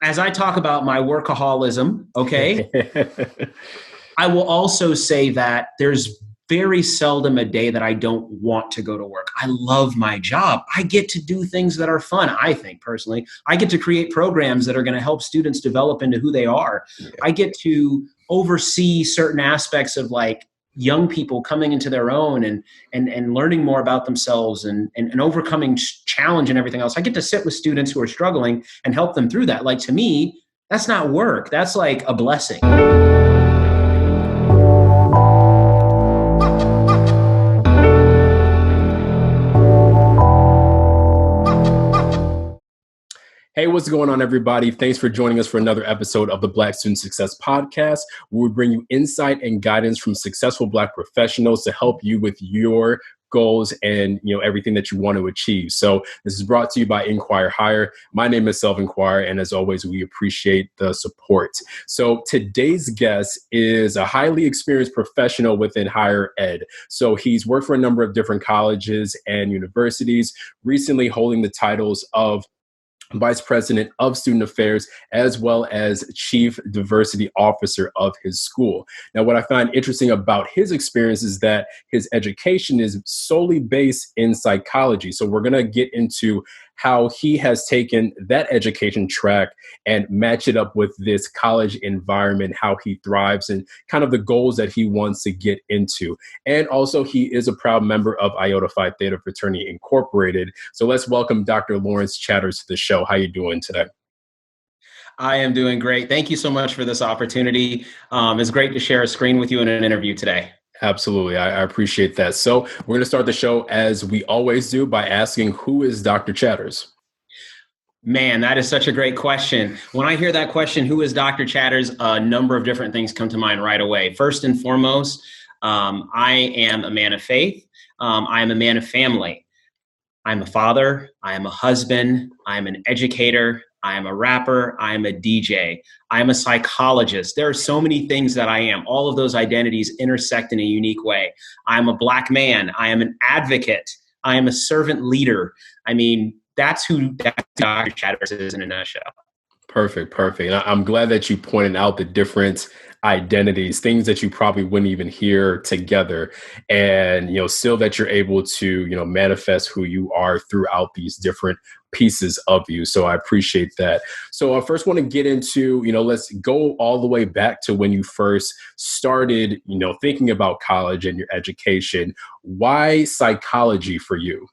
as I talk about my workaholism, okay, I will also say that there's very seldom a day that I don't want to go to work. I love my job. I get to do things that are fun, I think personally. I get to create programs that are going to help students develop into who they are. Yeah. I get to oversee certain aspects of like young people coming into their own and learning more about themselves and overcoming challenge and everything else. I get to sit with students who are struggling and help them through that. Like, to me, that's not work. That's like a blessing. Hey, what's going on, everybody? Thanks for joining us for another episode of the Black Student Success Podcast, where we bring you insight and guidance from successful Black professionals to help you with your goals and everything that you want to achieve. So this is brought to you by InQuire Hire. My name is InQuire, and as always, we appreciate the support. So today's guest is a highly experienced professional within higher ed. So he's worked for a number of different colleges and universities, recently holding the titles of Vice President of Student Affairs, as well as Chief Diversity Officer of his school. Now, what I find interesting about his experience is that his education is solely based in psychology. So we're going to get into how he has taken that education track and match it up with this college environment, how he thrives and kind of the goals that he wants to get into. And also, he is a proud member of Iota Phi Theta Fraternity Incorporated. So let's welcome Dr. Lawrence Chatters to the show. How are you doing today? I am doing great. Thank you so much for this opportunity. It's great to share a screen with you in an interview today. Absolutely. I appreciate that. So we're going to start the show as we always do by asking, who is Dr. Chatters? Man, that is such a great question. When I hear that question, who is Dr. Chatters, a number of different things come to mind right away. First and foremost, I am a man of faith. I am a man of family. I'm a father. I am a husband. I am an educator. I am a rapper. I am a DJ. I am a psychologist. There are so many things that I am. All of those identities intersect in a unique way. I'm a Black man. I am an advocate. I am a servant leader. I mean, that's who Dr. Chatters is in a nutshell. Perfect. I'm glad that you pointed out the different identities, things that you probably wouldn't even hear together, and still that you're able to manifest who you are throughout these different pieces of you. So I appreciate that. So I first want to get into let's go all the way back to when you first started thinking about college and your education. Why psychology for you?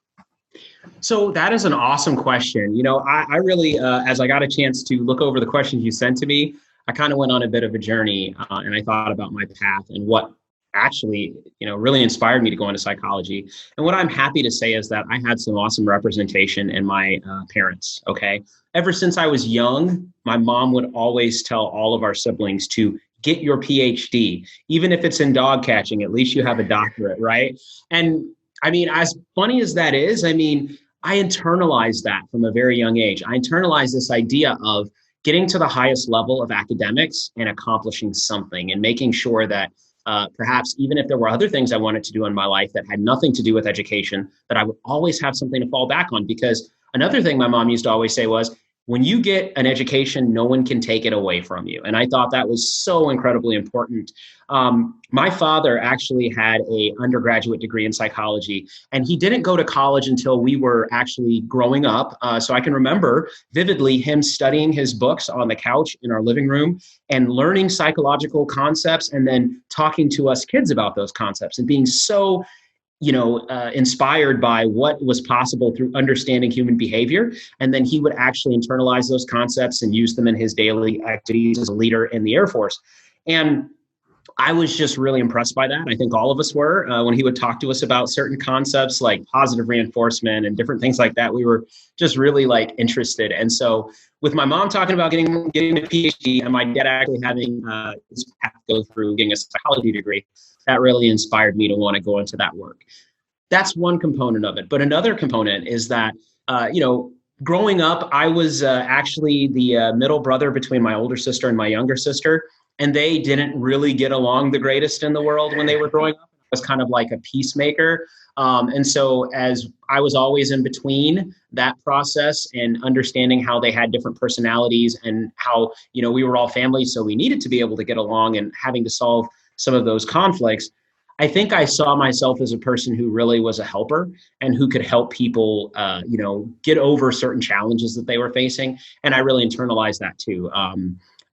So that is an awesome question. I really, as I got a chance to look over the questions you sent to me, I kind of went on a bit of a journey and I thought about my path and what actually, really inspired me to go into psychology. And what I'm happy to say is that I had some awesome representation in my parents. Okay. Ever since I was young, my mom would always tell all of our siblings to get your PhD, even if it's in dog catching, at least you have a doctorate, right? And I mean, as funny as that is, I internalized that from a very young age. I internalized this idea of getting to the highest level of academics and accomplishing something and making sure that perhaps even if there were other things I wanted to do in my life that had nothing to do with education, that I would always have something to fall back on. Because another thing my mom used to always say was, when you get an education, no one can take it away from you. And I thought that was so incredibly important. My father actually had an undergraduate degree in psychology, and he didn't go to college until we were actually growing up. So I can remember vividly him studying his books on the couch in our living room and learning psychological concepts and then talking to us kids about those concepts and being so inspired by what was possible through understanding human behavior. And then he would actually internalize those concepts and use them in his daily activities as a leader in the Air Force. And I was just really impressed by that. I think all of us were. When he would talk to us about certain concepts like positive reinforcement and different things like that, we were just really interested. And so with my mom talking about getting a PhD and my dad actually having his path go through getting a psychology degree, that really inspired me to want to go into that work. That's one component of it. But another component is that, growing up, I was actually the middle brother between my older sister and my younger sister. And they didn't really get along the greatest in the world when they were growing up. was kind of like a peacemaker. And so as I was always in between that process and understanding how they had different personalities and how, we were all family, so we needed to be able to get along and having to solve some of those conflicts, I think I saw myself as a person who really was a helper and who could help people, get over certain challenges that they were facing. And I really internalized that too.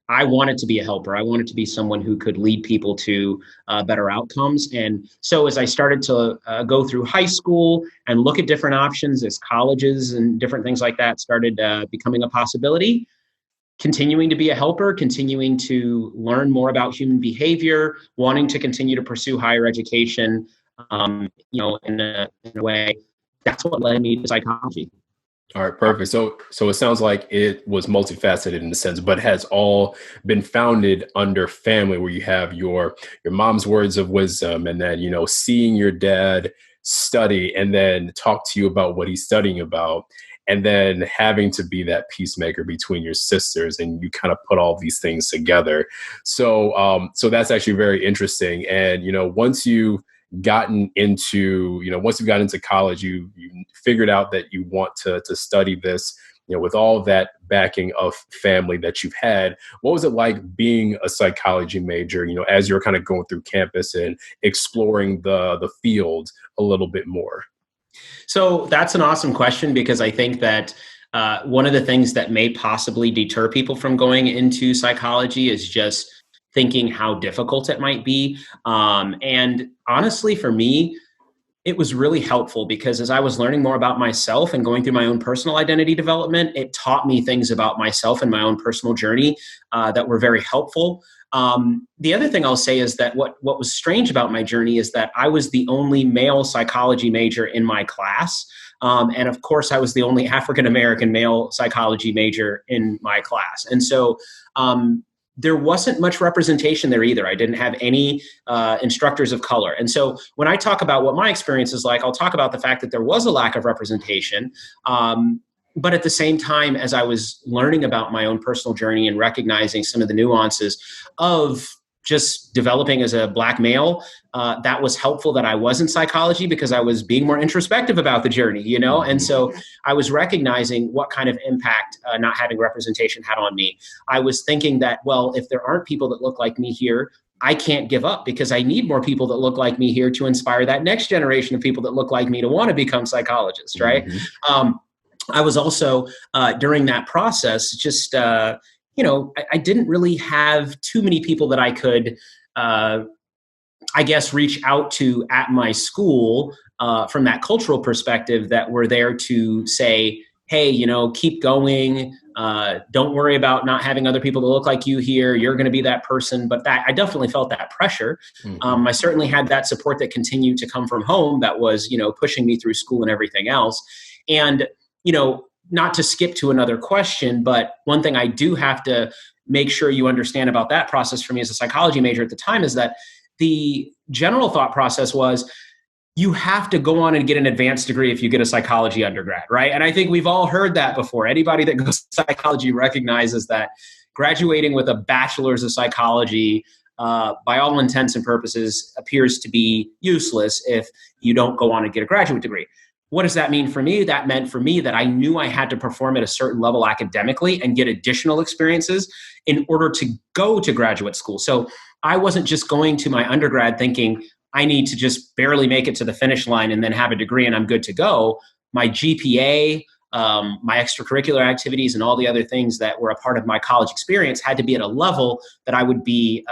I wanted to be a helper. I wanted to be someone who could lead people to better outcomes. And so as I started to go through high school and look at different options as colleges and different things like that started becoming a possibility, continuing to be a helper, continuing to learn more about human behavior, wanting to continue to pursue higher education, in a way, that's what led me to psychology. All right, perfect. So it sounds like it was multifaceted in a sense, but has all been founded under family, where you have your mom's words of wisdom, and then seeing your dad study and then talk to you about what he's studying about, and then having to be that peacemaker between your sisters, and you kind of put all these things together. So that's actually very interesting. And once you've gotten into college, you figured out that you want to study this, with all that backing of family that you've had. What was it like being a psychology major, as you're kind of going through campus and exploring the field a little bit more? So that's an awesome question, because I think that one of the things that may possibly deter people from going into psychology is just thinking how difficult it might be. And honestly, for me, it was really helpful, because as I was learning more about myself and going through my own personal identity development, it taught me things about myself and my own personal journey that were very helpful. The other thing I'll say is that what was strange about my journey is that I was the only male psychology major in my class. And of course, I was the only African-American male psychology major in my class. And so there wasn't much representation there either. I didn't have any instructors of color. And so when I talk about what my experience is like, I'll talk about the fact that there was a lack of representation. But at the same time, as I was learning about my own personal journey and recognizing some of the nuances of just developing as a Black male, that was helpful that I was in psychology, because I was being more introspective about the journey, And so I was recognizing what kind of impact not having representation had on me. I was thinking that, well, if there aren't people that look like me here, I can't give up, because I need more people that look like me here to inspire that next generation of people that look like me to want to become psychologists, right? Mm-hmm. I was also, during that process, just, I didn't really have too many people that I could, reach out to at my school from that cultural perspective that were there to say, hey, keep going. Don't worry about not having other people that look like you here. You're going to be that person. But I definitely felt that pressure. Mm-hmm. I certainly had that support that continued to come from home that was, pushing me through school and everything else. And not to skip to another question, but one thing I do have to make sure you understand about that process for me as a psychology major at the time is that the general thought process was, you have to go on and get an advanced degree if you get a psychology undergrad, right? And I think we've all heard that before. Anybody that goes to psychology recognizes that graduating with a bachelor's of psychology, by all intents and purposes, appears to be useless if you don't go on and get a graduate degree. What does that mean for me? That meant for me that I knew I had to perform at a certain level academically and get additional experiences in order to go to graduate school. So I wasn't just going to my undergrad thinking I need to just barely make it to the finish line and then have a degree and I'm good to go. My GPA, my extracurricular activities, and all the other things that were a part of my college experience had to be at a level that I would be,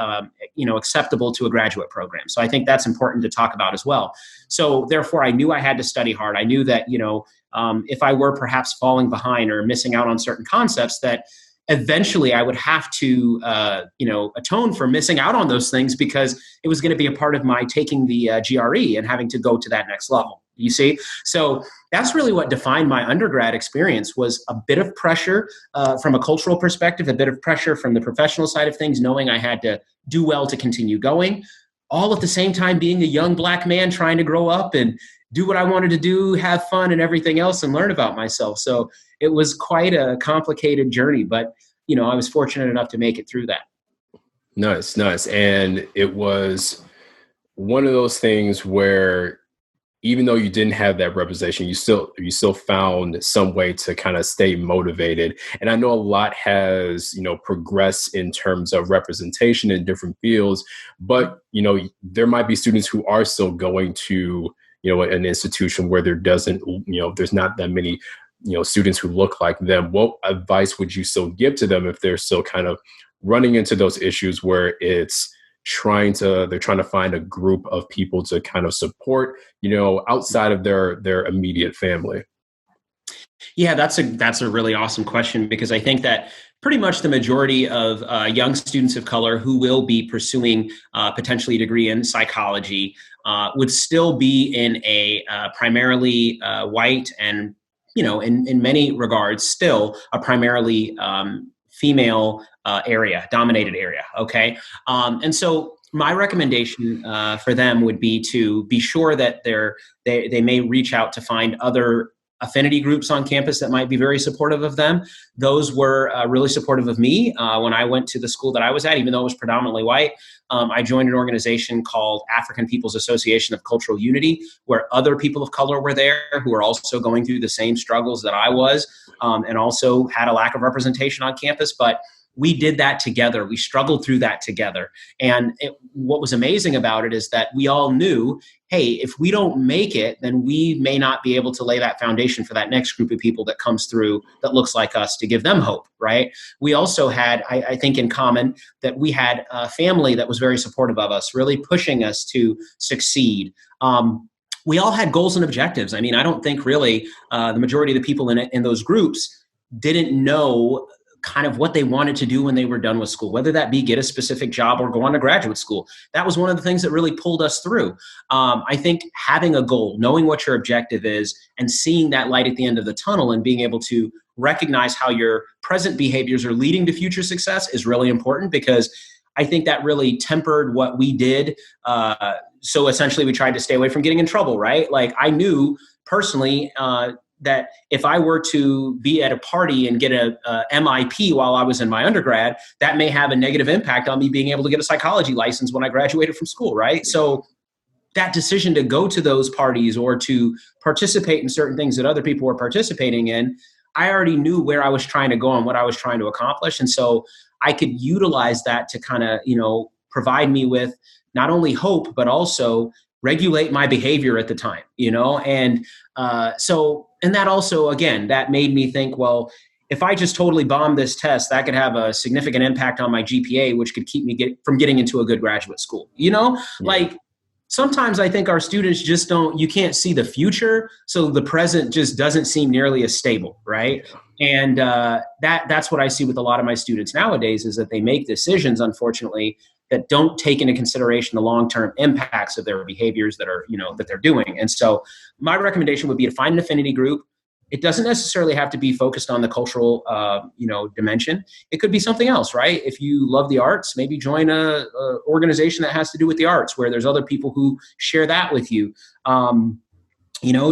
acceptable to a graduate program. So I think that's important to talk about as well. So therefore, I knew I had to study hard. I knew that, if I were perhaps falling behind or missing out on certain concepts, that eventually I would have to, atone for missing out on those things, because it was going to be a part of my taking the GRE and having to go to that next level. You see? So that's really what defined my undergrad experience, was a bit of pressure from a cultural perspective, a bit of pressure from the professional side of things, knowing I had to do well to continue going, all at the same time being a young Black man trying to grow up and do what I wanted to do, have fun and everything else, and learn about myself. So it was quite a complicated journey, but I was fortunate enough to make it through that. Nice. And it was one of those things where even though you didn't have that representation, you still found some way to kind of stay motivated. And I know a lot has, progressed in terms of representation in different fields, but, there might be students who are still going to, an institution where there's not that many, students who look like them. What advice would you still give to them if they're still kind of running into those issues where they're trying to find a group of people to kind of support, outside of their immediate family? Yeah, that's a really awesome question, because I think that pretty much the majority of young students of color who will be pursuing potentially a degree in psychology would still be in a primarily white and, in many regards, still a primarily female dominated area. Okay. And so my recommendation for them would be to be sure that they may reach out to find other affinity groups on campus that might be very supportive of them. Those were really supportive of me when I went to the school that I was at, even though it was predominantly white. I joined an organization called African People's Association of Cultural Unity, where other people of color were there who were also going through the same struggles that I was, and also had a lack of representation on campus. But we did that together. We struggled through that together. And what was amazing about it is that we all knew, hey, if we don't make it, then we may not be able to lay that foundation for that next group of people that comes through that looks like us, to give them hope, right? We also had, I think, in common that we had a family that was very supportive of us, really pushing us to succeed. We all had goals and objectives. I mean, I don't think really the majority of the people in those groups didn't know kind of what they wanted to do when they were done with school, whether that be get a specific job or go on to graduate school. That was one of the things that really pulled us through. I think having a goal, knowing what your objective is, and seeing that light at the end of the tunnel and being able to recognize how your present behaviors are leading to future success is really important, because I think that really tempered what we did. So essentially we tried to stay away from getting in trouble, right? Like I knew personally, that if I were to be at a party and get a MIP while I was in my undergrad, that may have a negative impact on me being able to get a psychology license when I graduated from school, right? So that decision to go to those parties or to participate in certain things that other people were participating in, I already knew where I was trying to go and what I was trying to accomplish. And so I could utilize that to kind of, provide me with not only hope, but also regulate my behavior at the time, and and that also, again, that made me think, well, if I just totally bomb this test, that could have a significant impact on my GPA, which could keep me from getting into a good graduate school. Yeah. Like sometimes I think our students just you can't see the future. So the present just doesn't seem nearly as stable. Right. And that's what I see with a lot of my students nowadays, is that they make decisions, unfortunately, that don't take into consideration the long-term impacts of their behaviors that are, that they're doing. And so my recommendation would be to find an affinity group. It doesn't necessarily have to be focused on the cultural, dimension. It could be something else, right? If you love the arts, maybe join a organization that has to do with the arts, where there's other people who share that with you.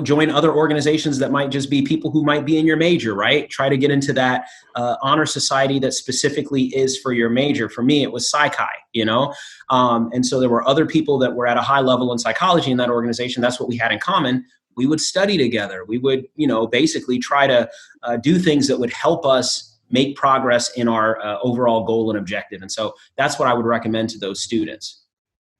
Join other organizations that might just be people who might be in your major, right? Try to get into that honor society that specifically is for your major. For me, it was psychi, and so there were other people that were at a high level in psychology in that organization. That's what we had in common. We would study together. We would, basically try to do things that would help us make progress in our overall goal and objective. And so that's what I would recommend to those students.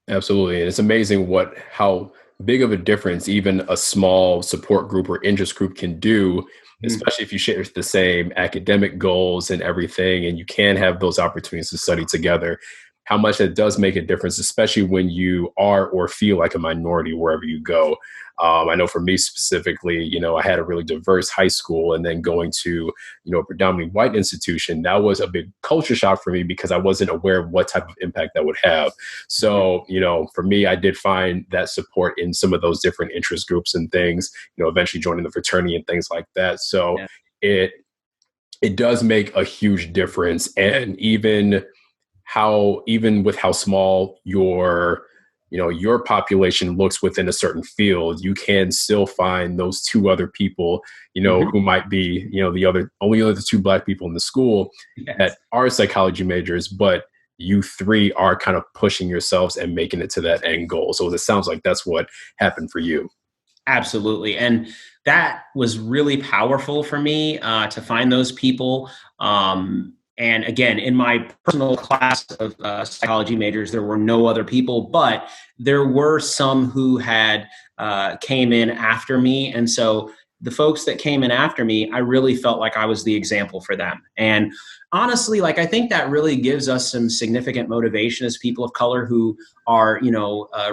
Absolutely. And it's amazing how big of a difference even a small support group or interest group can do, especially if you share the same academic goals and everything, and you can have those opportunities to study together. How much that does make a difference, especially when you are or feel like a minority wherever you go. I know for me specifically, I had a really diverse high school, and then going to, a predominantly white institution, that was a big culture shock for me because I wasn't aware of what type of impact that would have. So, for me, I did find that support in some of those different interest groups and things, eventually joining the fraternity and things like that. So it does make a huge difference. And even with how small your population looks within a certain field, you can still find those two other people, who might be, the only other two Black people in the school that are psychology majors, but you three are kind of pushing yourselves and making it to that end goal. So it sounds like that's what happened for you. Absolutely. And that was really powerful for me to find those people. And again, in my personal class of psychology majors, there were no other people, but there were some who had came in after me. And so the folks that came in after me, I really felt like I was the example for them. And honestly, like, I think that really gives us some significant motivation as people of color who are,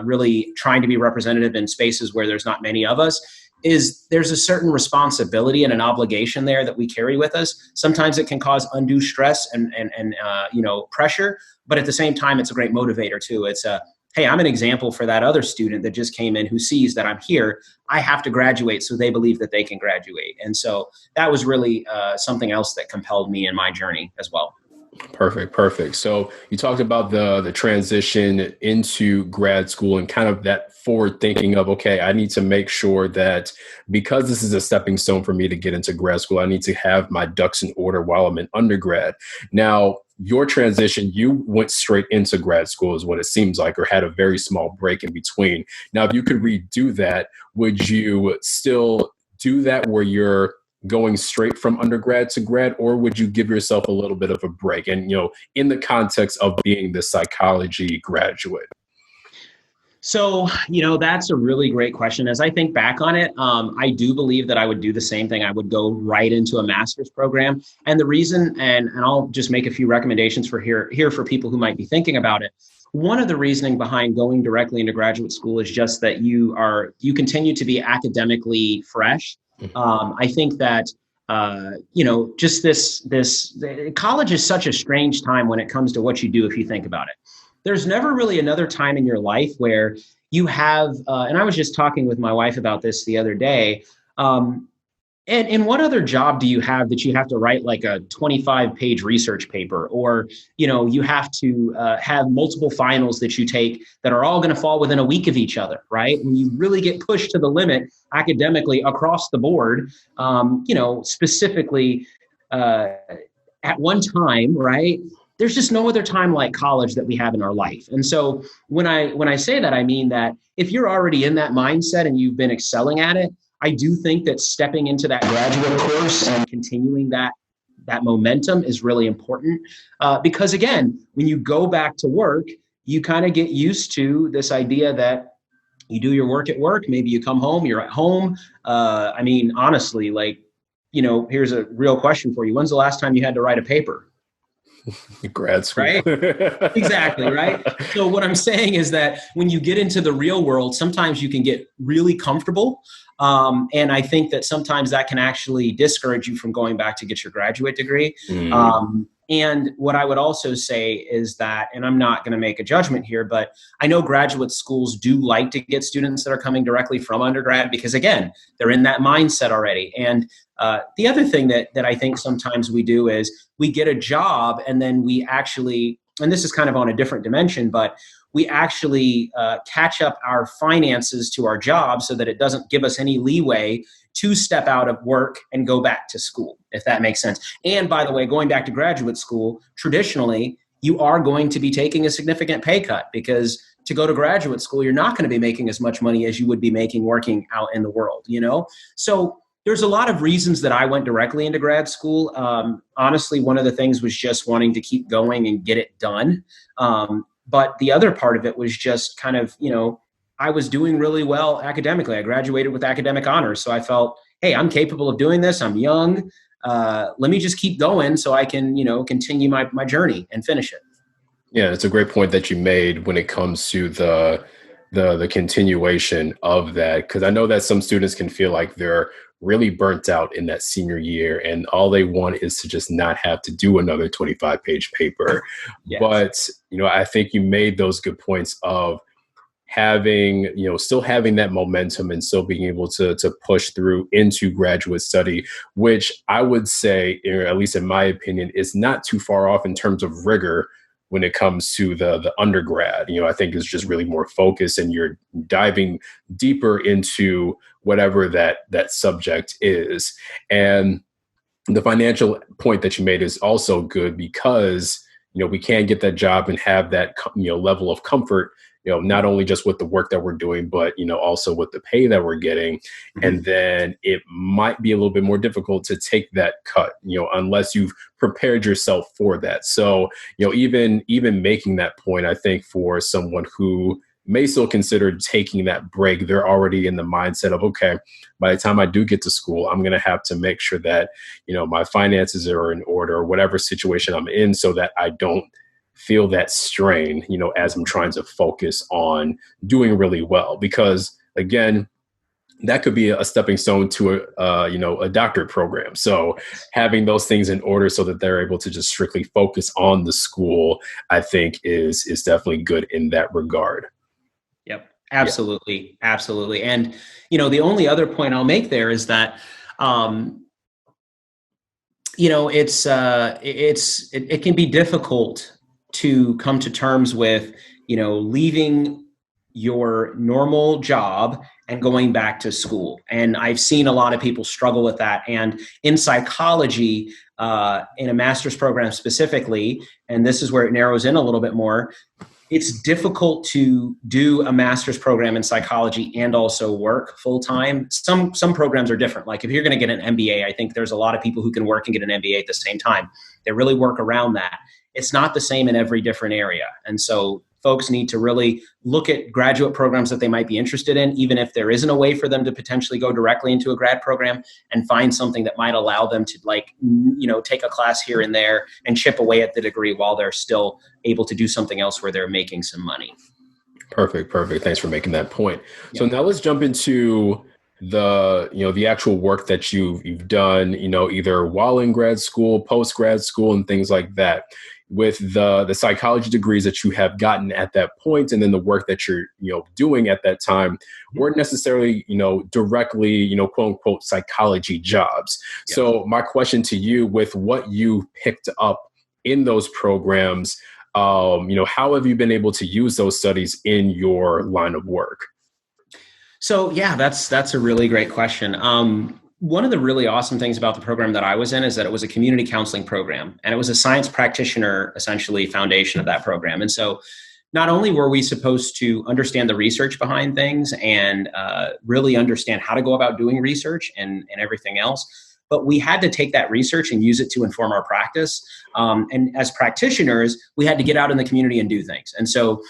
really trying to be representative in spaces where there's not many of us. Is there's a certain responsibility and an obligation there that we carry with us. Sometimes it can cause undue stress and pressure, but at the same time, it's a great motivator too. It's hey, I'm an example for that other student that just came in who sees that I'm here. I have to graduate, so they believe that they can graduate. And so that was really something else that compelled me in my journey as well. Perfect. So you talked about the transition into grad school and kind of that forward thinking of, okay, I need to make sure that because this is a stepping stone for me to get into grad school, I need to have my ducks in order while I'm in undergrad. Now, your transition, you went straight into grad school is what it seems like, or had a very small break in between. Now, if you could redo that, would you still do that where you're going straight from undergrad to grad, or would you give yourself a little bit of a break? And, in the context of being the psychology graduate. So, that's a really great question. As I think back on it, I do believe that I would do the same thing. I would go right into a master's program. And the reason, and I'll just make a few recommendations for here for people who might be thinking about it. One of the reasoning behind going directly into graduate school is just that you continue to be academically fresh. I think that, just college is such a strange time when it comes to what you do, if you think about it. There's never really another time in your life where you have, and I was just talking with my wife about this the other day, and what other job do you have that you have to write like a 25-page research paper, or, you have to have multiple finals that you take that are all going to fall within a week of each other, right? When you really get pushed to the limit academically across the board, specifically at one time, right? There's just no other time like college that we have in our life. And so when I say that, I mean that if you're already in that mindset and you've been excelling at it, I do think that stepping into that graduate course and continuing that momentum is really important. Because again, when you go back to work, you kind of get used to this idea that you do your work at work, maybe you come home, you're at home. Honestly, here's a real question for you. When's the last time you had to write a paper? Grad school. Right? Exactly, right? So what I'm saying is that when you get into the real world, sometimes you can get really comfortable. And I think that sometimes that can actually discourage you from going back to get your graduate degree. And what I would also say is that, and I'm not going to make a judgment here, but I know graduate schools do like to get students that are coming directly from undergrad because, again, they're in that mindset already. And the other thing that I think sometimes we do is we get a job and then we actually, and this is kind of on a different dimension, but we actually catch up our finances to our job so that it doesn't give us any leeway to step out of work and go back to school, if that makes sense. And by the way, going back to graduate school, traditionally, you are going to be taking a significant pay cut because to go to graduate school, you're not going to be making as much money as you would be making working out in the world, So there's a lot of reasons that I went directly into grad school. Honestly, one of the things was just wanting to keep going and get it done. But the other part of it was just kind of, I was doing really well academically. I graduated with academic honors. So I felt, hey, I'm capable of doing this. I'm young. Let me just keep going so I can, continue my journey and finish it. Yeah, it's a great point that you made when it comes to the continuation of that, because I know that some students can feel like they're really burnt out in that senior year and all they want is to just not have to do another 25-page paper. Yes. But, I think you made those good points of having, still having that momentum and still being able to push through into graduate study, which I would say, at least in my opinion, is not too far off in terms of rigor when it comes to the undergrad. I think it's just really more focused and you're diving deeper into whatever that subject is. And the financial point that you made is also good because we can get that job and have that, level of comfort, not only just with the work that we're doing, but, also with the pay that we're getting. Mm-hmm. And then it might be a little bit more difficult to take that cut, unless you've prepared yourself for that. So, even making that point, I think for someone who may still consider taking that break, they're already in the mindset of, okay, by the time I do get to school, I'm going to have to make sure that, my finances are in order, or whatever situation I'm in, so that I don't feel that strain, as I'm trying to focus on doing really well. Because again, that could be a stepping stone to a doctorate program. So having those things in order so that they're able to just strictly focus on the school, I think is definitely good in that regard. Yep. Absolutely. Yeah. Absolutely. And, the only other point I'll make there is that, it can be difficult to come to terms with, leaving your normal job and going back to school. And I've seen a lot of people struggle with that. And in psychology, in a master's program specifically, and this is where it narrows in a little bit more, it's difficult to do a master's program in psychology and also work full time. Some programs are different. Like if you're going to get an MBA, I think there's a lot of people who can work and get an MBA at the same time. They really work around that. It's not the same in every different area. And so folks need to really look at graduate programs that they might be interested in, even if there isn't a way for them to potentially go directly into a grad program, and find something that might allow them to take a class here and there and chip away at the degree while they're still able to do something else where they're making some money. Perfect. Thanks for making that point. Yeah. So now let's jump into the actual work that you've done, either while in grad school, post grad school, and things like that. With the psychology degrees that you have gotten at that point, and then the work that you're doing at that time, weren't necessarily directly quote unquote psychology jobs. Yeah. So my question to you, with what you picked up in those programs, how have you been able to use those studies in your line of work? So yeah, that's a really great question. One of the really awesome things about the program that I was in is that it was a community counseling program, and it was a science practitioner, essentially, foundation of that program. And so not only were we supposed to understand the research behind things and really understand how to go about doing research and everything else, but we had to take that research and use it to inform our practice. And as practitioners, we had to get out in the community and do things. And so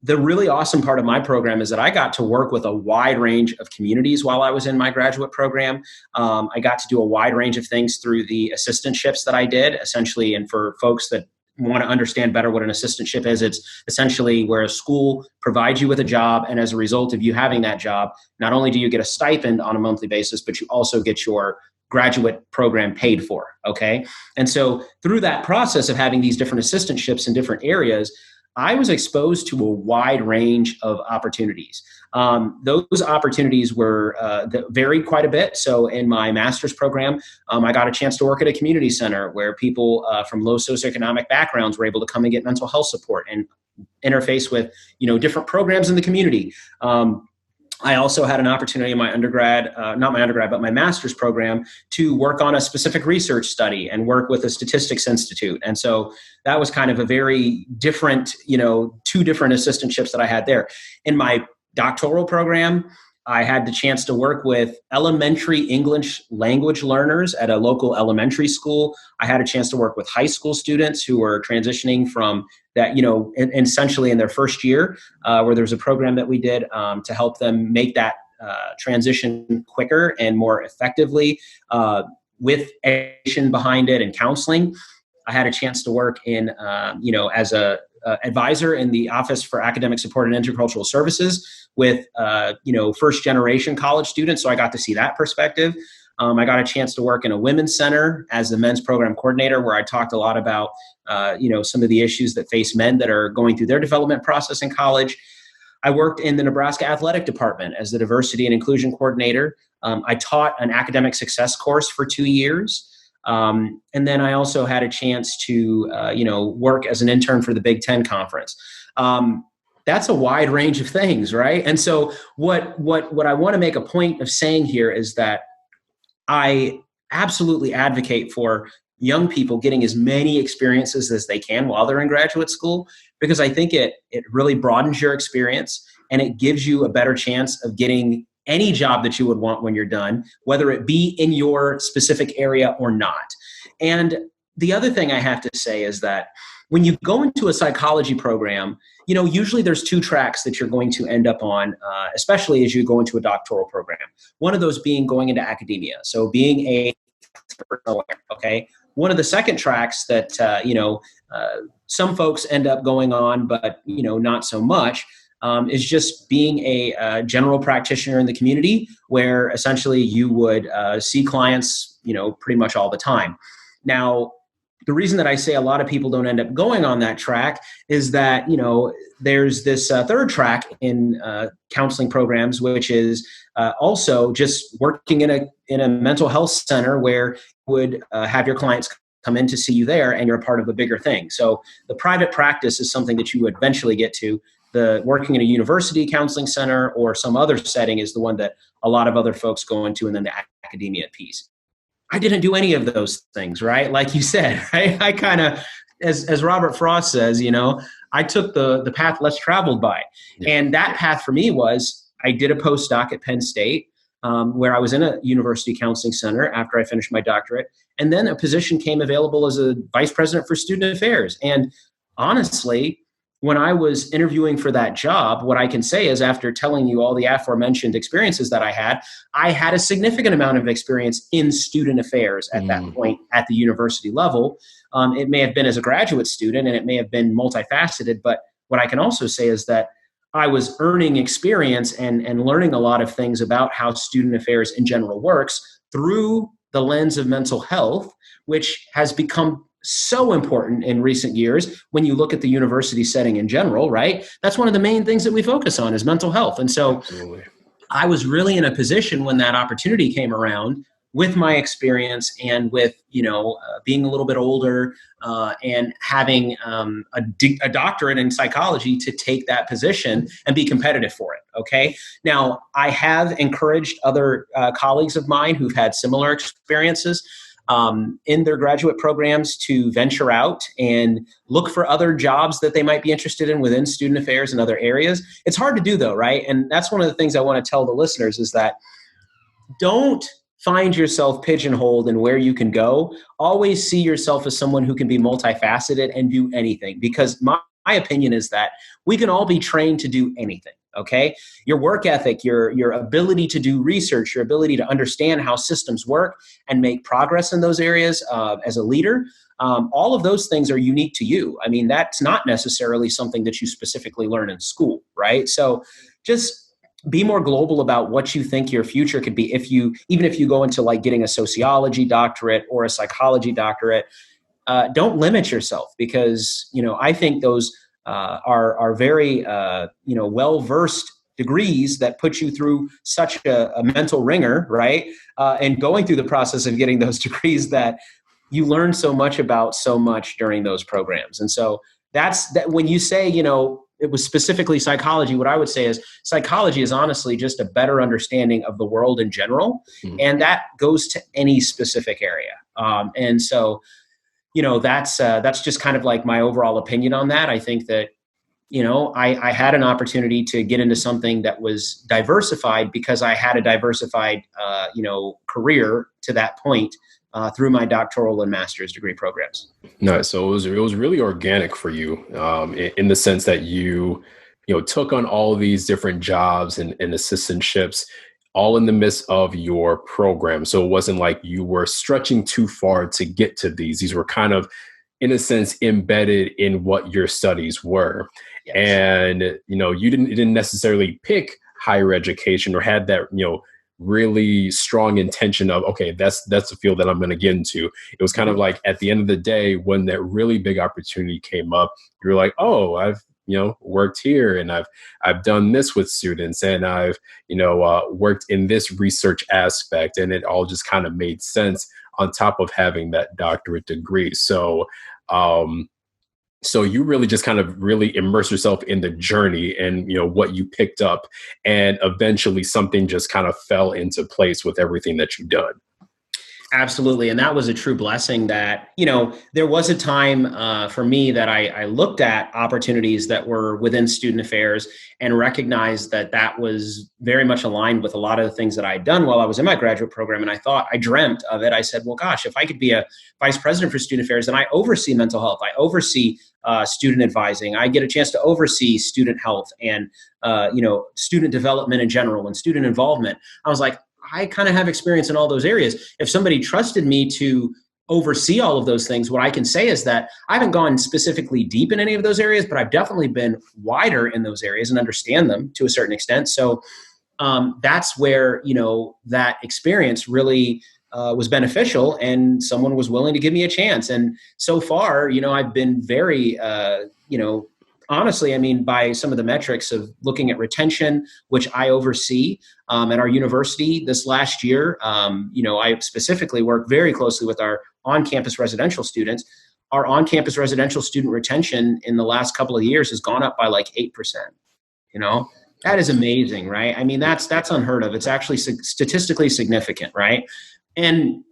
the really awesome part of my program is that I got to work with a wide range of communities while I was in my graduate program. I got to do a wide range of things through the assistantships that I did, essentially. And for folks that want to understand better what an assistantship is, it's essentially where a school provides you with a job. And as a result of you having that job, not only do you get a stipend on a monthly basis, but you also get your graduate program paid for. Okay. And so through that process of having these different assistantships in different areas, I was exposed to a wide range of opportunities. Those opportunities were that varied quite a bit. So in my master's program, I got a chance to work at a community center where people from low socioeconomic backgrounds were able to come and get mental health support and interface with different programs in the community. I also had an opportunity in my but my master's program to work on a specific research study and work with a statistics institute. And so that was kind of a very different, two different assistantships that I had there. In my doctoral program, I had the chance to work with elementary English language learners at a local elementary school. I had a chance to work with high school students who were transitioning from that, essentially in their first year, where there was a program that we did to help them make that transition quicker and more effectively with education behind it and counseling. I had a chance to work in, as a advisor in the Office for Academic Support and Intercultural Services with, first generation college students. So I got to see that perspective. I got a chance to work in a women's center as the men's program coordinator, where I talked a lot about, some of the issues that face men that are going through their development process in college. I worked in the Nebraska Athletic Department as the diversity and inclusion coordinator. I taught an academic success course for 2 years. And then I also had a chance to, work as an intern for the Big Ten Conference. That's a wide range of things, right? And so what I want to make a point of saying here is that I absolutely advocate for, young people getting as many experiences as they can while they're in graduate school, because I think it really broadens your experience and it gives you a better chance of getting any job that you would want when you're done, whether it be in your specific area or not. And the other thing I have to say is that when you go into a psychology program, usually there's two tracks that you're going to end up on, especially as you go into a doctoral program. One of those being going into academia. So being a okay. One of the second tracks that, some folks end up going on, but, not so much, is just being a general practitioner in the community where essentially you would see clients, pretty much all the time. Now, the reason that I say a lot of people don't end up going on that track is that, there's this third track in counseling programs, which is also just working in a mental health center where you would have your clients come in to see you there and you're a part of a bigger thing. So the private practice is something that you would eventually get to. The working in a university counseling center or some other setting is the one that a lot of other folks go into, and then the academia piece. I didn't do any of those things, right? Like you said, right? I kind of, as Robert Frost says, I took the path less traveled by. Yeah. And that path for me was I did a postdoc at Penn State where I was in a university counseling center after I finished my doctorate. And then a position came available as a vice president for student affairs. And honestly, when I was interviewing for that job, what I can say is after telling you all the aforementioned experiences that I had a significant amount of experience in student affairs at that point at the university level. It may have been as a graduate student and it may have been multifaceted, but what I can also say is that I was earning experience and learning a lot of things about how student affairs in general works through the lens of mental health, which has become so important in recent years when you look at the university setting in general, right? That's one of the main things that we focus on is mental health. And so Absolutely. I was really in a position when that opportunity came around with my experience and with, being a little bit older and having a doctorate in psychology to take that position and be competitive for it. Okay. Now, I have encouraged other colleagues of mine who've had similar experiences in their graduate programs to venture out and look for other jobs that they might be interested in within student affairs and other areas. It's hard to do though, right? And that's one of the things I want to tell the listeners is that don't find yourself pigeonholed in where you can go. Always see yourself as someone who can be multifaceted and do anything, because my opinion is that we can all be trained to do anything. Okay. Your work ethic, your ability to do research, your ability to understand how systems work and make progress in those areas as a leader. All of those things are unique to you. I mean, that's not necessarily something that you specifically learn in school, right? So just be more global about what you think your future could be. Even if you go into like getting a sociology doctorate or a psychology doctorate, don't limit yourself, because, I think those are very, well-versed degrees that put you through such a mental ringer, right? And going through the process of getting those degrees that you learn so much about so much during those programs. And so that's that. When you say, it was specifically psychology, what I would say is psychology is honestly just a better understanding of the world in general. Mm-hmm. And that goes to any specific area. And so, that's just kind of like my overall opinion on that. I think that, I had an opportunity to get into something that was diversified because I had a diversified, career to that point through my doctoral and master's degree programs. No, so it was really organic for you in the sense that you took on all these different jobs and assistantships all in the midst of your program. So it wasn't like you were stretching too far to get to these. These were kind of, in a sense, embedded in what your studies were. Yes. And, you didn't necessarily pick higher education or had that, really strong intention of, okay, that's the field that I'm going to get into. It was kind of like at the end of the day, when that really big opportunity came up, you were like, oh, I've, worked here and I've done this with students and I've, worked in this research aspect, and it all just kind of made sense on top of having that doctorate degree. So, so you really just kind of really immerse yourself in the journey and, what you picked up, and eventually something just kind of fell into place with everything that you've done. Absolutely. And that was a true blessing that, there was a time for me that I looked at opportunities that were within student affairs and recognized that that was very much aligned with a lot of the things that I'd done while I was in my graduate program. And I dreamt of it. I said, well, gosh, if I could be a vice president for student affairs, then I oversee mental health. I oversee student advising. I get a chance to oversee student health and, student development in general and student involvement. I was like, I kind of have experience in all those areas. If somebody trusted me to oversee all of those things, what I can say is that I haven't gone specifically deep in any of those areas, but I've definitely been wider in those areas and understand them to a certain extent. So that's where, that experience really was beneficial, and someone was willing to give me a chance. And so far, I've been very, honestly, by some of the metrics of looking at retention, which I oversee at our university this last year, I specifically work very closely with our on-campus residential students. Our on-campus residential student retention in the last couple of years has gone up by like 8%. That is amazing, right? That's unheard of. It's actually statistically significant, right? And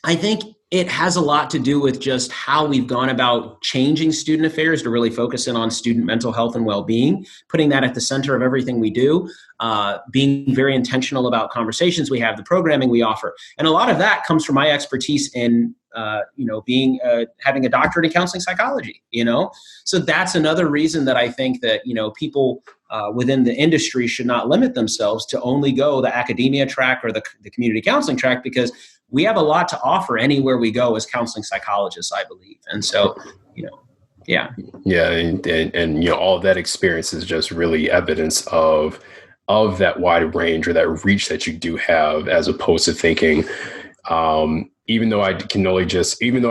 I think it has a lot to do with just how we've gone about changing student affairs to really focus in on student mental health and well-being, putting that at the center of everything we do, being very intentional about conversations we have, the programming we offer. And a lot of that comes from my expertise in, having a doctorate in counseling psychology, So that's another reason that I think that, people within the industry should not limit themselves to only go the academia track or the community counseling track, because we have a lot to offer anywhere we go as counseling psychologists, I believe. And so, yeah. Yeah. And all of that experience is just really evidence of that wide range or that reach that you do have, as opposed to thinking, even though I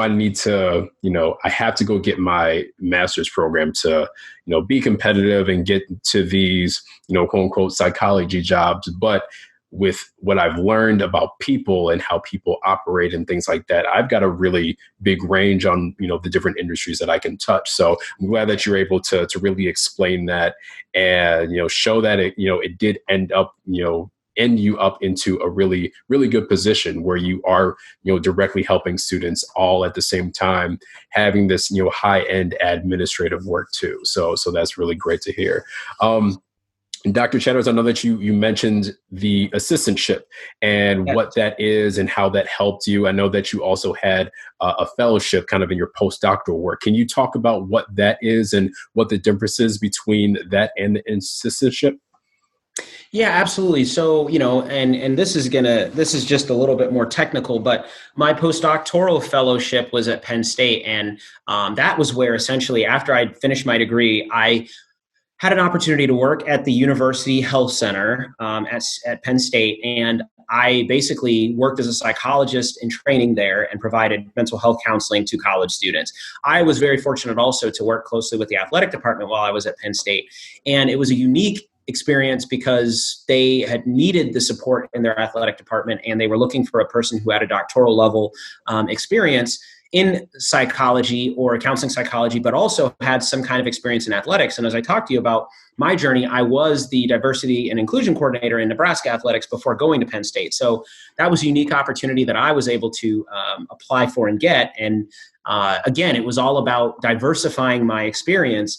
need to, I have to go get my master's program to, be competitive and get to these, quote unquote, psychology jobs. But with what I've learned about people and how people operate and things like that, I've got a really big range on, the different industries that I can touch. So I'm glad that you're able to really explain that and, show that it did end you up into a really, really good position where you are, directly helping students all at the same time, having this, high end administrative work too. So that's really great to hear. Dr. Chatters, I know that you mentioned the assistantship and what that is and how that helped you. I know that you also had a fellowship kind of in your postdoctoral work. Can you talk about what that is and what the difference is between that and the assistantship? Yeah, absolutely. So, and this is just a little bit more technical, but my postdoctoral fellowship was at Penn State. And that was where essentially after I'd finished my degree, I had an opportunity to work at the University Health Center at Penn State. And I basically worked as a psychologist in training there and provided mental health counseling to college students. I was very fortunate also to work closely with the athletic department while I was at Penn State. And it was a unique experience because they had needed the support in their athletic department, and they were looking for a person who had a doctoral level experience in psychology or counseling psychology, but also had some kind of experience in athletics. And as I talked to you about my journey, I was the diversity and inclusion coordinator in Nebraska athletics before going to Penn State. So that was a unique opportunity that I was able to apply for and get. And again, it was all about diversifying my experience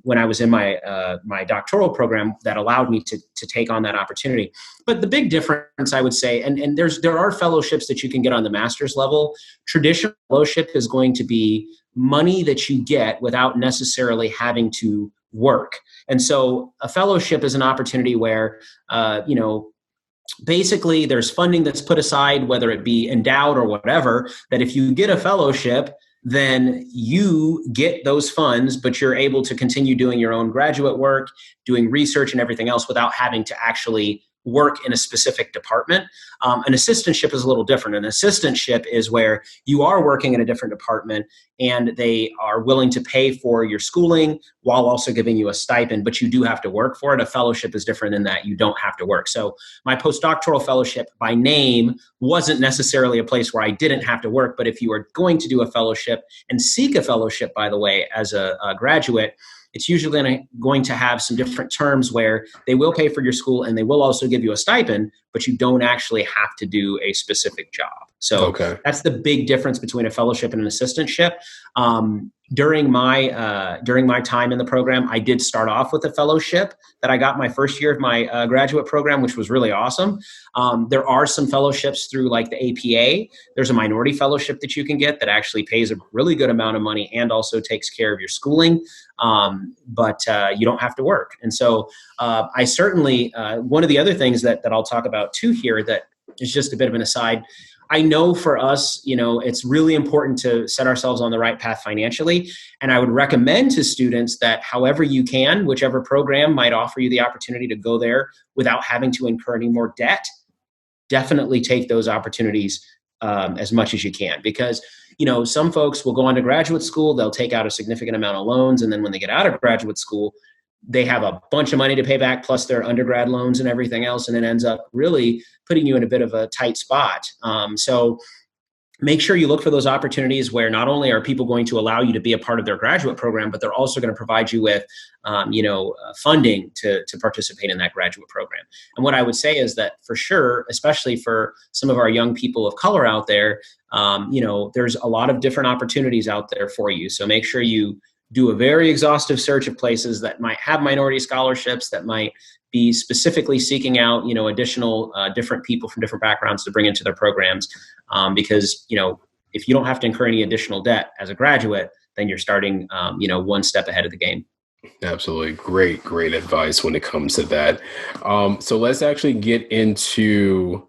when I was in my my doctoral program that allowed me to take on that opportunity. But the big difference, I would say, and there are fellowships that you can get on the master's level. Traditional fellowship is going to be money that you get without necessarily having to work. And so a fellowship is an opportunity where, basically there's funding that's put aside, whether it be endowed or whatever, that if you get a fellowship, then you get those funds, but you're able to continue doing your own graduate work, doing research and everything else without having to actually work in a specific department. An assistantship is a little different. An assistantship is where you are working in a different department and they are willing to pay for your schooling while also giving you a stipend, but you do have to work for it. A fellowship is different in that you don't have to work. So my postdoctoral fellowship by name wasn't necessarily a place where I didn't have to work, but if you are going to do a fellowship and seek a fellowship, by the way, as a graduate, it's usually going to have some different terms where they will pay for your school and they will also give you a stipend, but you don't actually have to do a specific job. So that's the big difference between a fellowship and an assistantship. During my time in the program, I did start off with a fellowship that I got my first year of my graduate program, which was really awesome. There are some fellowships through like the APA. There's a minority fellowship that you can get that actually pays a really good amount of money and also takes care of your schooling, but you don't have to work. And so I certainly, one of the other things that I'll talk about too here that is just a bit of an aside, I know for us, it's really important to set ourselves on the right path financially. And I would recommend to students that however you can, whichever program might offer you the opportunity to go there without having to incur any more debt, definitely take those opportunities as much as you can. Because, some folks will go on to graduate school, they'll take out a significant amount of loans. And then when they get out of graduate school, they have a bunch of money to pay back plus their undergrad loans and everything else. And it ends up really putting you in a bit of a tight spot. So make sure you look for those opportunities where not only are people going to allow you to be a part of their graduate program, but they're also going to provide you with, funding to participate in that graduate program. And what I would say is that for sure, especially for some of our young people of color out there, there's a lot of different opportunities out there for you. So make sure you do a very exhaustive search of places that might have minority scholarships, that might be specifically seeking out, additional different people from different backgrounds to bring into their programs. Because, if you don't have to incur any additional debt as a graduate, then you're starting, one step ahead of the game. Absolutely. Great advice when it comes to that. So let's actually get into,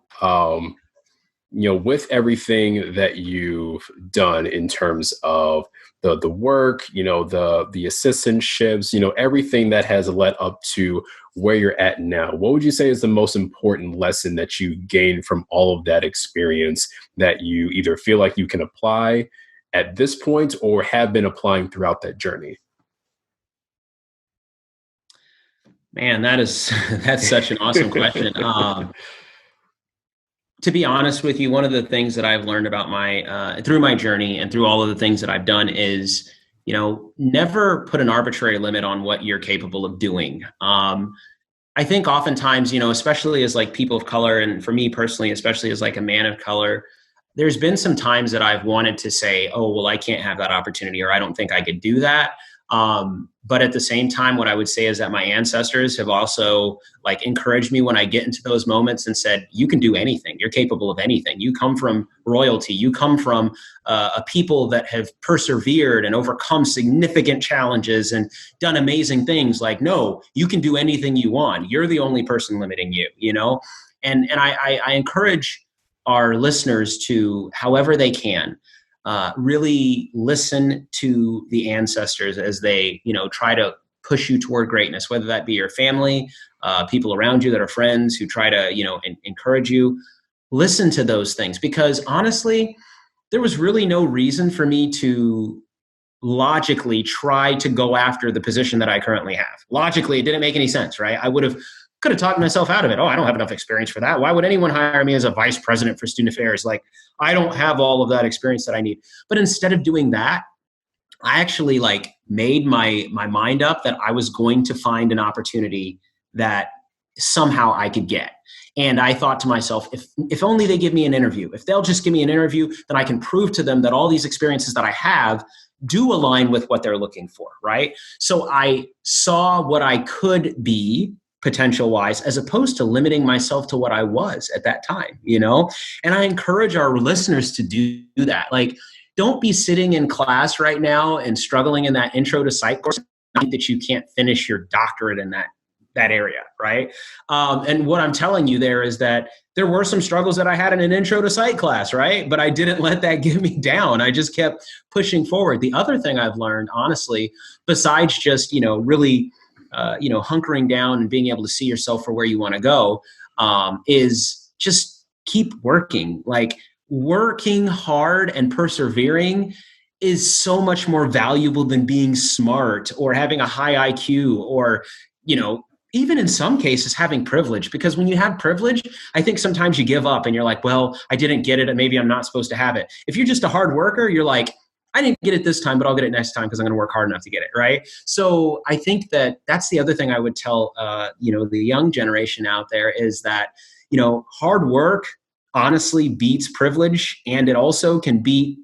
with everything that you've done in terms of the work, the assistantships, everything that has led up to where you're at now, what would you say is the most important lesson that you gained from all of that experience that you either feel like you can apply at this point or have been applying throughout that journey? Man, that's such an awesome question. To be honest with you, one of the things that I've learned about through my journey and through all of the things that I've done is, never put an arbitrary limit on what you're capable of doing. I think oftentimes, especially as like people of color, and for me personally, especially as like a man of color, there's been some times that I've wanted to say, oh, well, I can't have that opportunity, or I don't think I could do that. But at the same time, what I would say is that my ancestors have also like encouraged me when I get into those moments and said, you can do anything. You're capable of anything. You come from royalty. You come from a people that have persevered and overcome significant challenges and done amazing things. Like, no, you can do anything you want. You're the only person limiting you, And I encourage our listeners to, however they can, really listen to the ancestors as they, try to push you toward greatness, whether that be your family, people around you that are friends who try to, encourage you. Listen to those things, because honestly, there was really no reason for me to logically try to go after the position that I currently have. Logically, it didn't make any sense, right? I could have talked myself out of it. Oh, I don't have enough experience for that. Why would anyone hire me as a vice president for student affairs? Like, I don't have all of that experience that I need. But instead of doing that, I actually made my mind up that I was going to find an opportunity that somehow I could get. And I thought to myself, if only they give me an interview, if they'll just give me an interview, then I can prove to them that all these experiences that I have do align with what they're looking for, right? So I saw what I could be potential wise, as opposed to limiting myself to what I was at that time, And I encourage our listeners to do that. Don't be sitting in class right now and struggling in that intro to psych course that you can't finish your doctorate in that area, right? And what I'm telling you there is that there were some struggles that I had in an intro to psych class, right? But I didn't let that get me down. I just kept pushing forward. The other thing I've learned, honestly, besides just, really hunkering down and being able to see yourself for where you want to go, is just keep working. Working hard and persevering is so much more valuable than being smart or having a high IQ or, even in some cases having privilege. Because when you have privilege, I think sometimes you give up and you're like, well, I didn't get it and maybe I'm not supposed to have it. If you're just a hard worker, you're like, I didn't get it this time, but I'll get it next time because I'm going to work hard enough to get it, right? So I think that that's the other thing I would tell, the young generation out there is that, hard work honestly beats privilege, and it also can beat,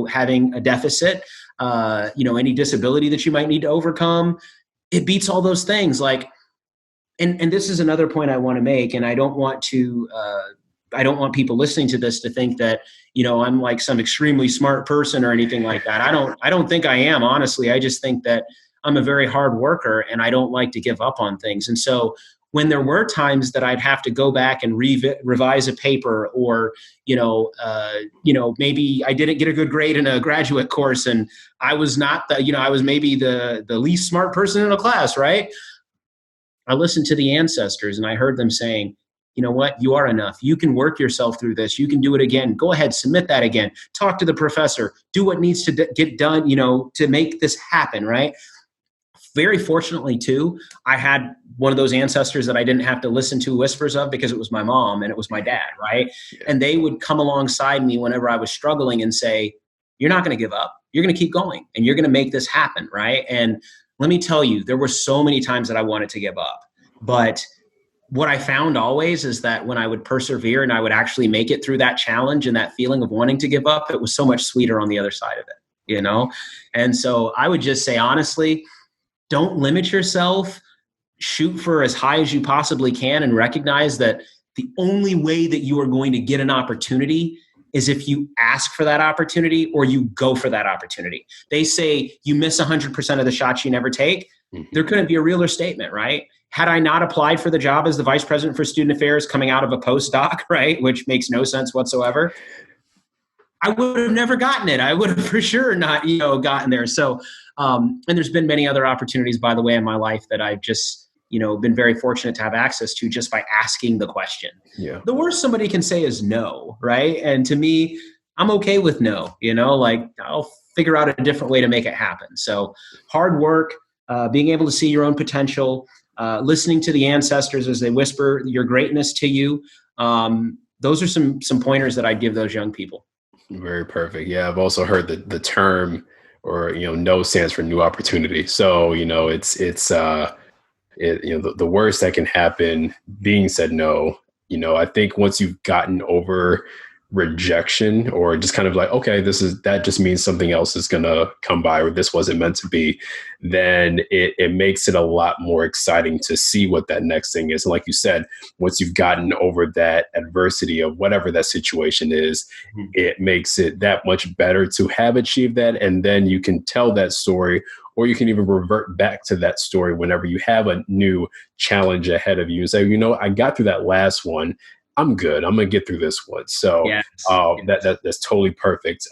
having a deficit, any disability that you might need to overcome. It beats all those things. Like, and this is another point I want to make, and I don't want people listening to this to think that, I'm like some extremely smart person or anything like that. I don't think I am, honestly. I just think that I'm a very hard worker and I don't like to give up on things. And so when there were times that I'd have to go back and revise a paper, or, maybe I didn't get a good grade in a graduate course and I was not I was maybe the least smart person in a class, right? I listened to the ancestors and I heard them saying, you know what, you are enough. You can work yourself through this. You can do it again. Go ahead, submit that again. Talk to the professor. Do what needs to get done, to make this happen, right? Very fortunately, too, I had one of those ancestors that I didn't have to listen to whispers of because it was my mom and it was my dad, right? Yeah. And they would come alongside me whenever I was struggling and say, you're not going to give up. You're going to keep going and you're going to make this happen, right? And let me tell you, there were so many times that I wanted to give up. But what I found always is that when I would persevere and I would actually make it through that challenge and that feeling of wanting to give up, it was so much sweeter on the other side of it, And so I would just say, honestly, don't limit yourself. Shoot for as high as you possibly can and recognize that the only way that you are going to get an opportunity is if you ask for that opportunity or you go for that opportunity. They say you miss 100% of the shots you never take. Mm-hmm. There couldn't be a realer statement, right? Had I not applied for the job as the vice president for student affairs coming out of a postdoc, right, which makes no sense whatsoever, I would have never gotten it. I would have for sure not, gotten there. So, and there's been many other opportunities, by the way, in my life that I've just, been very fortunate to have access to just by asking the question. Yeah. The worst somebody can say is no, right? And to me, I'm okay with no, I'll figure out a different way to make it happen. So hard work, being able to see your own potential, listening to the ancestors as they whisper your greatness to you. Those are some pointers that I'd give those young people. Very perfect. Yeah, I've also heard the term, or no stands for new opportunity. So the worst that can happen being said no. I think once you've gotten over rejection, or just kind of like, okay, that just means something else is going to come by, or this wasn't meant to be, then it makes it a lot more exciting to see what that next thing is. And like you said, once you've gotten over that adversity of whatever that situation is, mm-hmm. it makes it that much better to have achieved that. And then you can tell that story, or you can even revert back to that story whenever you have a new challenge ahead of you and say, I got through that last one. I'm good. I'm going to get through this one. So yes. That's totally perfect.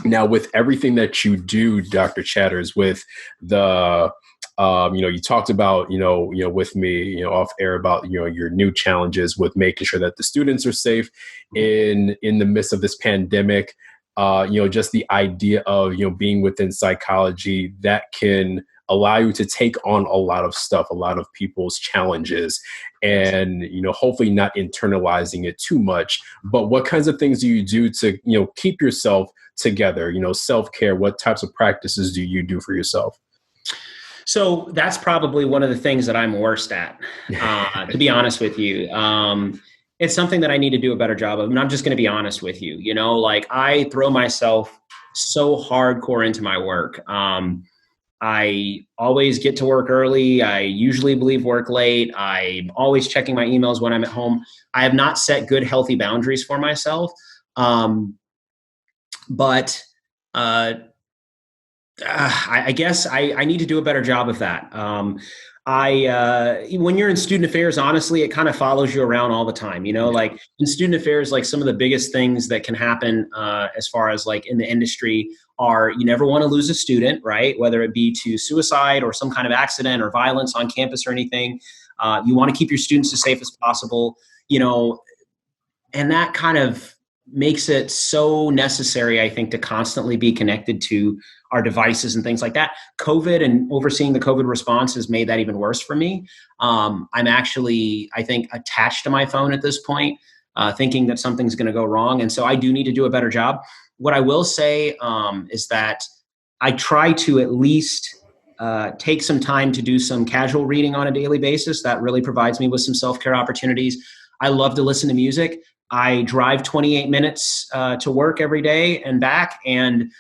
Now, with everything that you do, Dr. Chatters, with the, you talked about, with me, off air about, your new challenges with making sure that the students are safe in the midst of this pandemic. Just the idea of, being within psychology that can allow you to take on a lot of stuff, a lot of people's challenges, and, hopefully not internalizing it too much. But what kinds of things do you do to, keep yourself together, self-care? What types of practices do you do for yourself? So that's probably one of the things that I'm worst at, to be honest with you. It's something that I need to do a better job of. And I'm just going to be honest with you, I throw myself so hardcore into my work. I always get to work early. I usually leave work late. I'm always checking my emails when I'm at home. I have not set good, healthy boundaries for myself. But I guess I need to do a better job of that. When you're in student affairs, honestly, it kind of follows you around all the time, like in student affairs, like some of the biggest things that can happen, as far as like in the industry are, you never want to lose a student, right? Whether it be to suicide or some kind of accident or violence on campus or anything. You want to keep your students as safe as possible, and that kind of makes it so necessary, I think, to constantly be connected to our devices and things like that. COVID and overseeing the COVID response has made that even worse for me. I'm actually, I think, attached to my phone at this point, thinking that something's going to go wrong. And so I do need to do a better job. what I will say is that I try to at least take some time to do some casual reading on a daily basis. That really provides me with some self-care opportunities. I love to listen to music. I drive 28 minutes to work every day and back. And,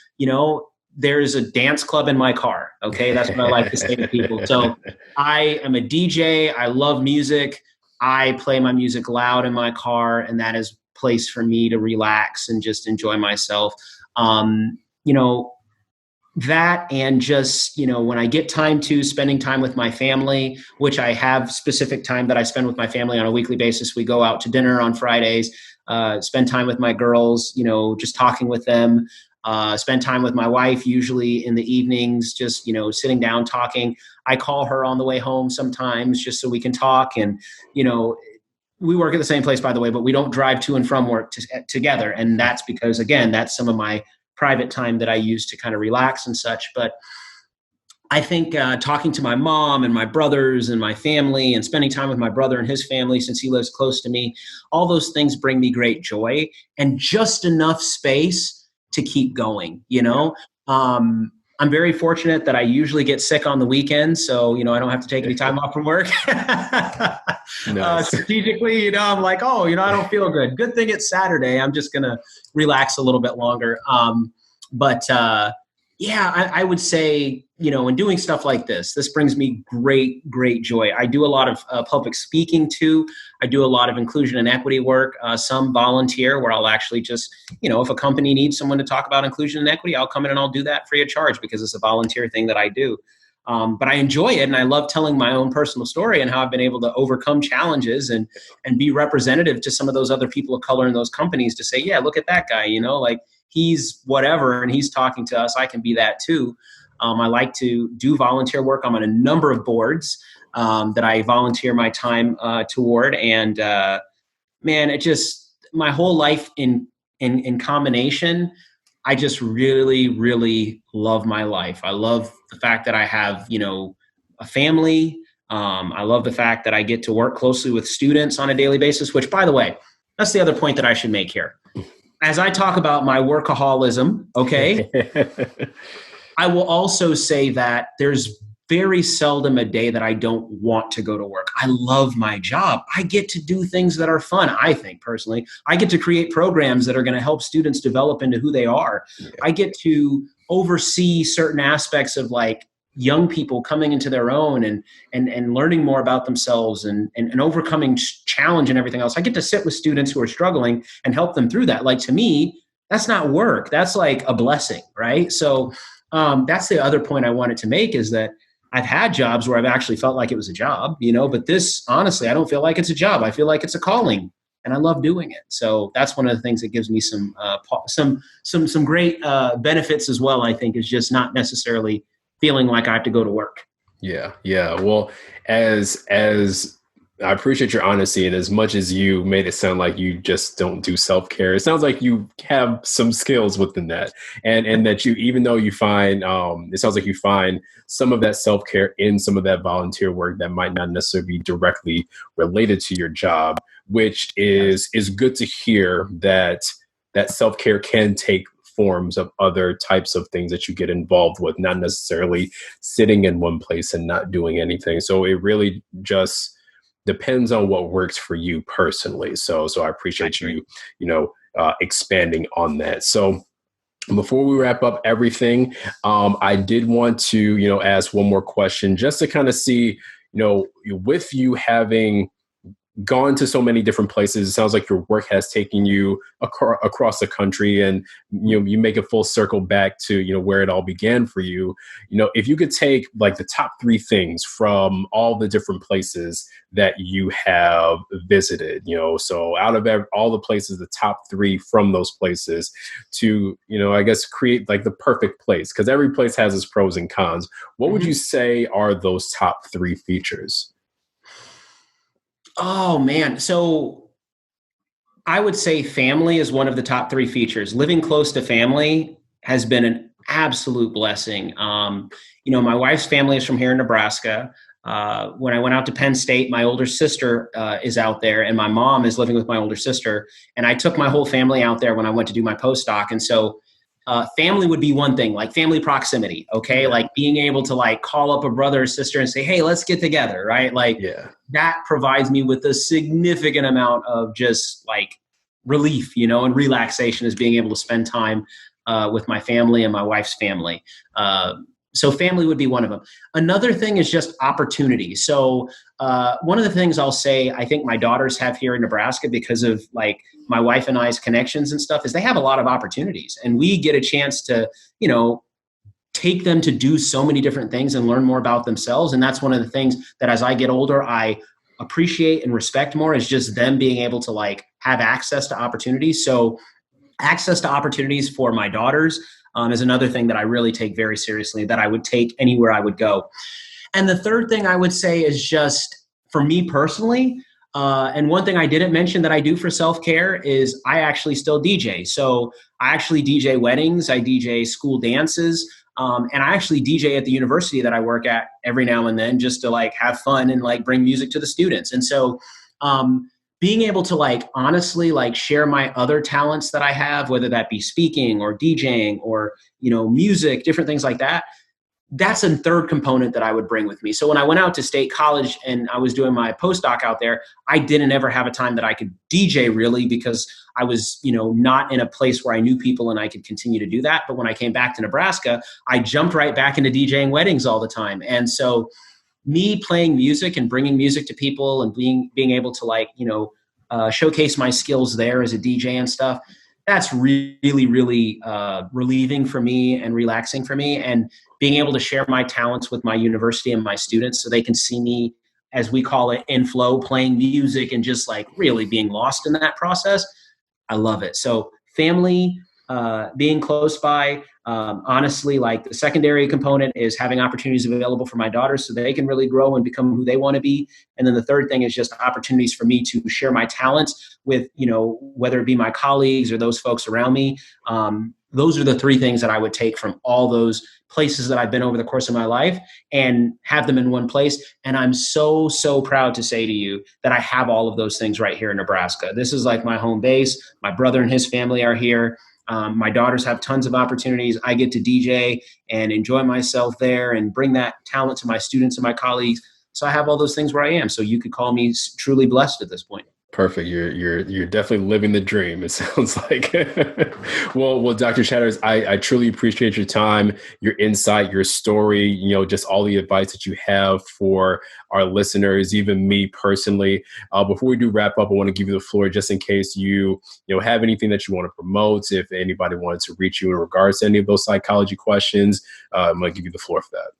there's a dance club in my car. Okay. That's what I like to say to people. So I am a DJ. I love music. I play my music loud in my car, and that is a place for me to relax and just enjoy myself. You know, that and just, when I get time to spending time with my family, which I have specific time that I spend with my family on a weekly basis. We go out to dinner on Fridays, spend time with my girls, just talking with them, spend time with my wife, usually in the evenings, just, sitting down, talking. I call her on the way home sometimes just so we can talk. And, we work at the same place, by the way, but we don't drive to and from work together. And that's because, again, that's some of my private time that I use to kind of relax and such. But I think talking to my mom and my brothers and my family and spending time with my brother and his family, since he lives close to me, all those things bring me great joy and just enough space to keep going. I'm very fortunate that I usually get sick on the weekends. So, I don't have to take any time off from work. Nice. Strategically, I'm like, I don't feel good. Good thing it's Saturday. I'm just going to relax a little bit longer. I would say, in doing stuff like this brings me great, great joy. I do a lot of public speaking too. I do a lot of inclusion and equity work, some volunteer where I'll actually just, if a company needs someone to talk about inclusion and equity, I'll come in and I'll do that free of charge because it's a volunteer thing that I do. But I enjoy it, and I love telling my own personal story and how I've been able to overcome challenges and be representative to some of those other people of color in those companies to say, yeah, look at that guy, he's whatever, and he's talking to us. I can be that too. I like to do volunteer work. I'm on a number of boards that I volunteer my time toward. And it just, my whole life in combination, I just really, really love my life. I love the fact that I have, a family. I love the fact that I get to work closely with students on a daily basis, which, by the way, that's the other point that I should make here. As I talk about my workaholism, okay, I will also say that there's very seldom a day that I don't want to go to work. I love my job. I get to do things that are fun, I think, personally. I get to create programs that are going to help students develop into who they are. Yeah. I get to oversee certain aspects of young people coming into their own and learning more about themselves and overcoming challenge and everything else. I get to sit with students who are struggling and help them through that. To me, that's not work. That's a blessing, right? So that's the other point I wanted to make, is that I've had jobs where I've actually felt like it was a job, but this, honestly, I don't feel like it's a job. I feel like it's a calling, and I love doing it. So that's one of the things that gives me some great benefits as well. I think is just not necessarily feeling like I have to go to work. Yeah. Well, as I appreciate your honesty, and as much as you made it sound like you just don't do self-care, it sounds like you have some skills within that, and that you, even though you find, it sounds like you find some of that self-care in some of that volunteer work that might not necessarily be directly related to your job, which is good to hear that self-care can take forms of other types of things that you get involved with, not necessarily sitting in one place and not doing anything. So it really just depends on what works for you personally. So I appreciate you, expanding on that. So before we wrap up everything, I did want to, ask one more question just to kind of see, with you having gone to so many different places, it sounds like your work has taken you across the country, and you make a full circle back to where it all began for you. If you could take the top 3 things from all the different places that you have visited, so out of all the places, the top 3 from those places to I guess create the perfect place, because every place has its pros and cons. What would you say are those top 3 features? Oh, man. So I would say family is one of the top 3 features. Living close to family has been an absolute blessing. My wife's family is from here in Nebraska. When I went out to Penn State, my older sister is out there, and my mom is living with my older sister. And I took my whole family out there when I went to do my postdoc. And so family would be one thing, like family proximity. Okay. Yeah. Like being able to like call up a brother or sister and say, hey, let's get together. Right. Like that provides me with a significant amount of just like relief, and relaxation, is being able to spend time with my family and my wife's family. So family would be one of them. Another thing is just opportunity. So one of the things I'll say, I think my daughters have here in Nebraska, because of like my wife and I's connections and stuff, is they have a lot of opportunities, and we get a chance to, take them to do so many different things and learn more about themselves. And that's one of the things that as I get older, I appreciate and respect more, is just them being able to like have access to opportunities. So access to opportunities for my daughters is another thing that I really take very seriously, that I would take anywhere I would go. And the third thing I would say is just for me personally, and one thing I didn't mention that I do for self-care is I actually still DJ. So I actually DJ weddings, I DJ school dances, and I actually DJ at the university that I work at every now and then, just to like have fun and like bring music to the students. And so being able to like honestly like share my other talents that I have, whether that be speaking or DJing or, music, different things like that, that's a third component that I would bring with me. So when I went out to state college and I was doing my postdoc out there, I didn't ever have a time that I could DJ really, because I was, not in a place where I knew people and I could continue to do that. But when I came back to Nebraska, I jumped right back into DJing weddings all the time. And so me playing music and bringing music to people and being able to like, showcase my skills there as a DJ and stuff, that's really, really relieving for me and relaxing for me. And being able to share my talents with my university and my students so they can see me, as we call it, in flow, playing music and just like really being lost in that process. I love it. So family, being close by, honestly, like the secondary component is having opportunities available for my daughters so they can really grow and become who they want to be. And then the third thing is just opportunities for me to share my talents with, whether it be my colleagues or those folks around me. Those are the three things that I would take from all those places that I've been over the course of my life and have them in one place. And I'm so, so proud to say to you that I have all of those things right here in Nebraska. This is like my home base. My brother and his family are here. My daughters have tons of opportunities. I get to DJ and enjoy myself there and bring that talent to my students and my colleagues. So I have all those things where I am. So you could call me truly blessed at this point. Perfect. You're definitely living the dream, it sounds like. Well, Dr. Chatters, I truly appreciate your time, your insight, your story, just all the advice that you have for our listeners, even me personally. Before we do wrap up, I want to give you the floor just in case you have anything that you want to promote. If anybody wanted to reach you in regards to any of those psychology questions, I'm going to give you the floor for that.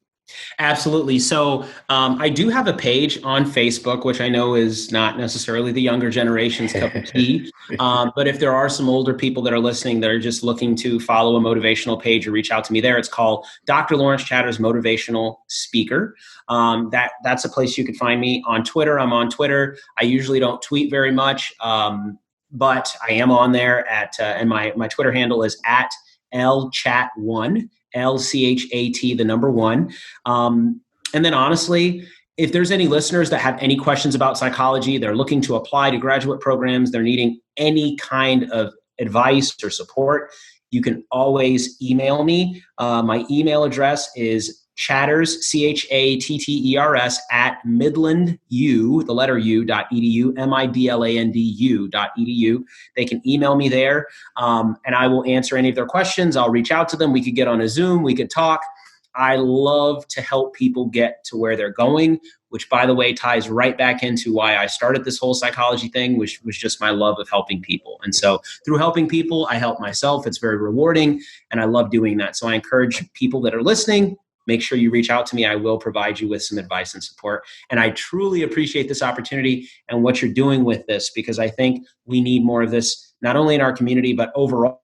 Absolutely. So I do have a page on Facebook, which I know is not necessarily the younger generation's cup of tea. But if there are some older people that are listening that are just looking to follow a motivational page or reach out to me there, it's called Dr. Lawrence Chatters Motivational Speaker. That's a place you could find me. On Twitter, I'm on Twitter. I usually don't tweet very much, but I am on there and my Twitter handle is at LChat1. LCHAT, the number 1. And then honestly, if there's any listeners that have any questions about psychology, they're looking to apply to graduate programs, they're needing any kind of advice or support, you can always email me. My email address is chatters, CHATTERS @midlandu, the letter U.edu, MIDLANDU.edu. They can email me there, and I will answer any of their questions. I'll reach out to them. We could get on a Zoom. We could talk. I love to help people get to where they're going, which, by the way, ties right back into why I started this whole psychology thing, which was just my love of helping people. And so through helping people, I help myself. It's very rewarding, and I love doing that. So I encourage people that are listening, make sure you reach out to me. I will provide you with some advice and support. And I truly appreciate this opportunity and what you're doing with this, because I think we need more of this, not only in our community, but overall.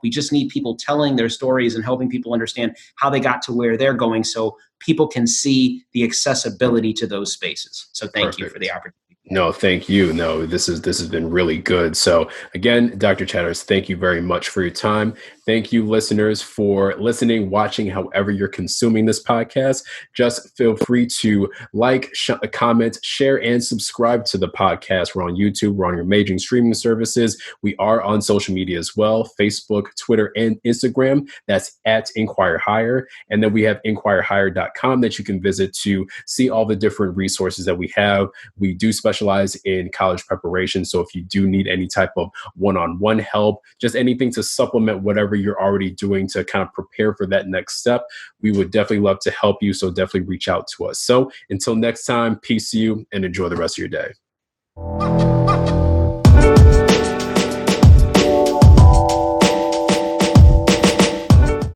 We just need people telling their stories and helping people understand how they got to where they're going so people can see the accessibility to those spaces. So thank you for the opportunity. No, thank you. No, this has been really good. So again, Dr. Chatters, thank you very much for your time. Thank you, listeners, for listening, watching, however you're consuming this podcast. Just feel free to like, comment, share, and subscribe to the podcast. We're on YouTube. We're on your major streaming services. We are on social media as well, Facebook, Twitter, and Instagram. That's at InQuire Hire. And then we have InQuireHire.com that you can visit to see all the different resources that we have. We do specialize in college preparation. So if you do need any type of one-on-one help, just anything to supplement whatever you're already doing to kind of prepare for that next step, we would definitely love to help you. So definitely reach out to us. So until next time, peace to you and enjoy the rest of your day.